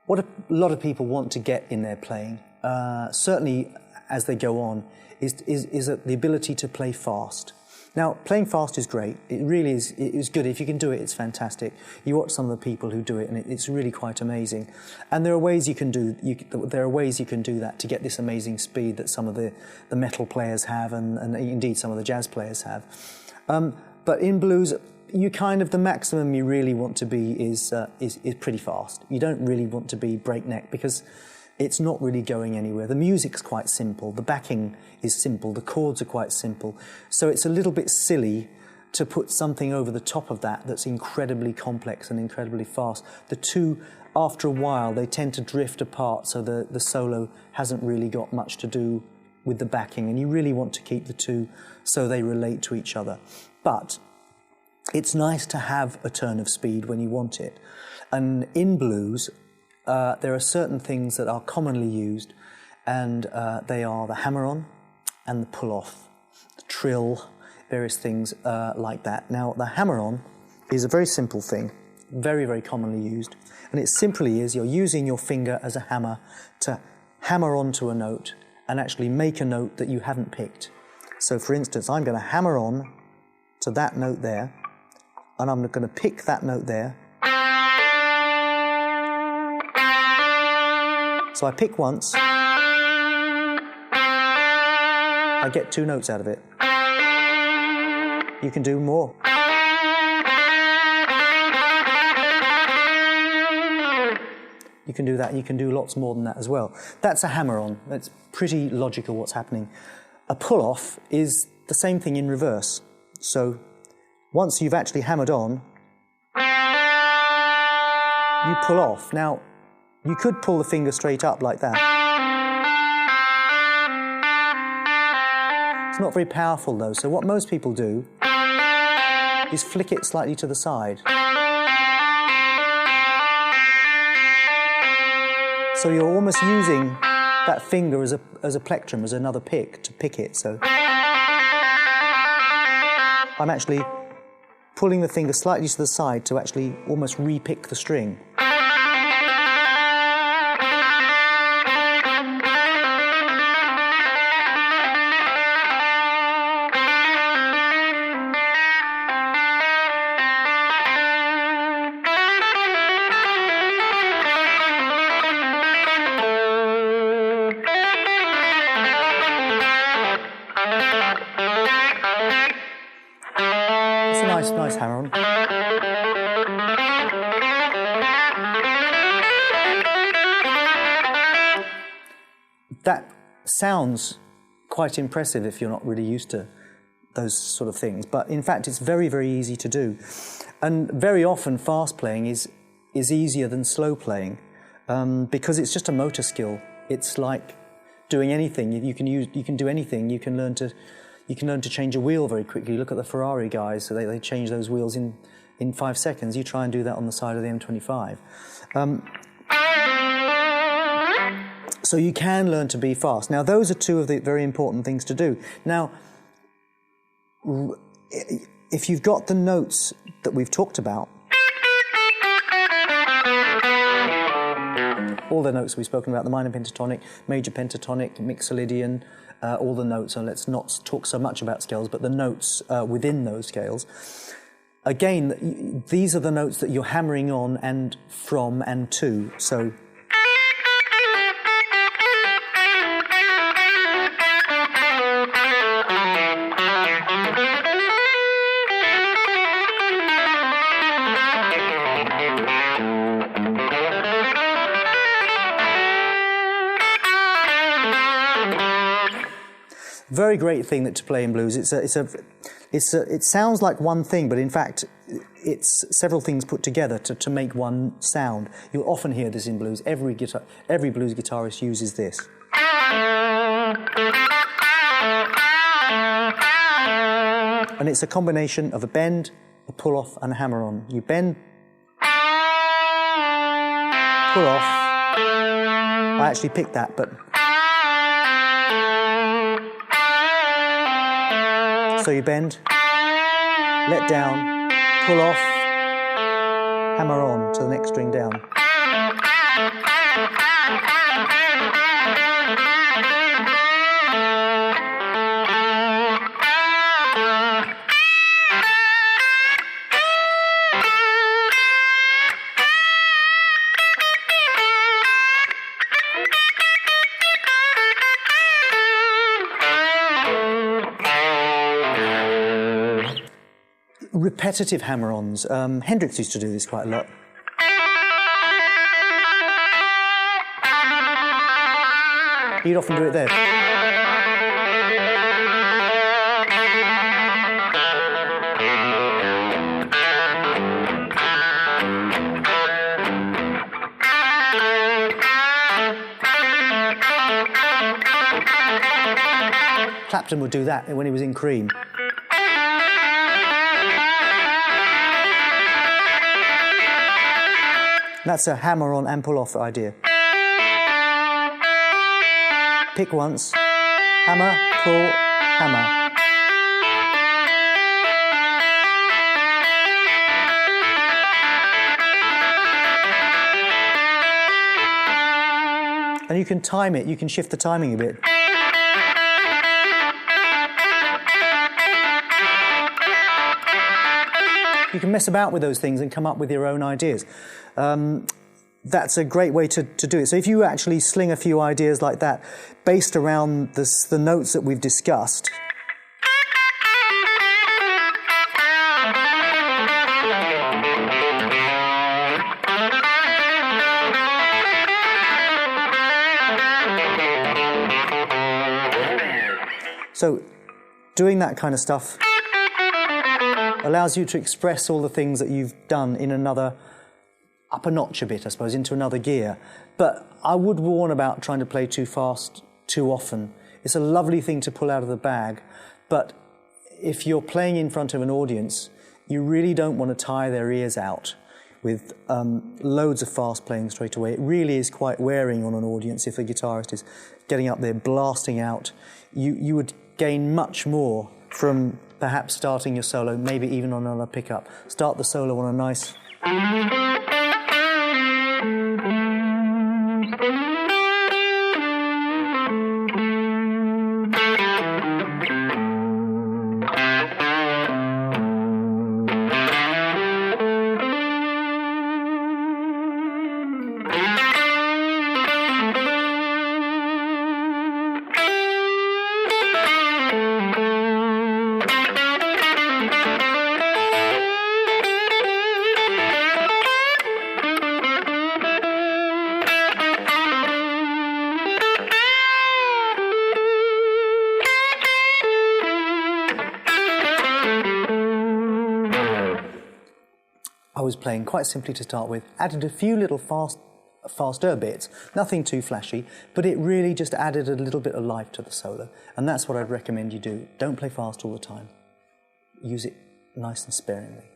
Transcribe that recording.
what a lot of people want to get in their playing, certainly as they go on, is the ability to play fast. Now, playing fast is great. It really is. It's good. If you can do it, it's fantastic. You watch some of the people who do it, and it's really quite amazing. And there are ways you can do that to get this amazing speed that some of the metal players have, and indeed some of the jazz players have. But in blues, the maximum you really want to be is pretty fast. You don't really want to be breakneck because it's not really going anywhere. The music's quite simple, the backing is simple, the chords are quite simple. So it's a little bit silly to put something over the top of that that's incredibly complex and incredibly fast. The two, after a while, they tend to drift apart, so the solo hasn't really got much to do with the backing, and you really want to keep the two so they relate to each other. But it's nice to have a turn of speed when you want it. And in blues, there are certain things that are commonly used, and they are the hammer-on and the pull-off, the trill, various things like that. Now, the hammer-on is a very simple thing, very, very commonly used, and it simply is you're using your finger as a hammer to hammer onto a note and actually make a note that you haven't picked. So, for instance, I'm going to hammer on to that note there, and I'm going to pick that note there. So I pick once, I get two notes out of it. You can do more. You can do that, you can do lots more than that as well. That's a hammer-on. That's pretty logical what's happening. A pull-off is the same thing in reverse. So once you've actually hammered on, you pull off. Now, you could pull the finger straight up like that. It's not very powerful though, so what most people do is flick it slightly to the side. So you're almost using that finger as a plectrum, as another pick, to pick it. So I'm actually pulling the finger slightly to the side to actually almost re-pick the string. It's a nice hammer-on. That sounds quite impressive if you're not really used to those sort of things, but in fact it's very, very easy to do. And very often fast playing is easier than slow playing because it's just a motor skill. It's like doing anything. You can do anything. You can learn to change a wheel very quickly. Look at the Ferrari guys, so they change those wheels in 5 seconds. You try and do that on the side of the M25. So you can learn to be fast. Now, those are two of the very important things to do. Now, if you've got the notes that we've talked about, all the notes we've spoken about, the minor pentatonic, major pentatonic, mixolydian, all the notes, and let's not talk so much about scales, but the notes within those scales. Again, these are the notes that you're hammering on and from and to. So very great thing to play in blues. It sounds like one thing, but in fact, it's several things put together to make one sound. You'll often hear this in blues. Every blues guitarist uses this. And it's a combination of a bend, a pull-off, and a hammer-on. You bend, pull off. I actually picked that, but so you bend, let down, pull off, hammer on to the next string down. Repetitive hammer-ons. Hendrix used to do this quite a lot. He'd often do it there. Clapton would do that when he was in Cream. That's a hammer-on and pull-off idea. Pick once, hammer, pull, hammer. And you can time it, you can shift the timing a bit. You can mess about with those things and come up with your own ideas. That's a great way to do it. So if you actually sling a few ideas like that, based around the notes that we've discussed, so doing that kind of stuff allows you to express all the things that you've done in another, up a notch a bit, I suppose, into another gear. But I would warn about trying to play too fast too often. It's a lovely thing to pull out of the bag, but if you're playing in front of an audience, you really don't want to tire their ears out with loads of fast playing straight away. It really is quite wearing on an audience if a guitarist is getting up there, blasting out. You would gain much more from perhaps starting your solo, maybe even on another pickup. Start the solo on a nice... I was playing quite simply to start with, added a few little faster bits, nothing too flashy, but it really just added a little bit of life to the solo. And that's what I'd recommend you do. Don't play fast all the time. Use it nice and sparingly.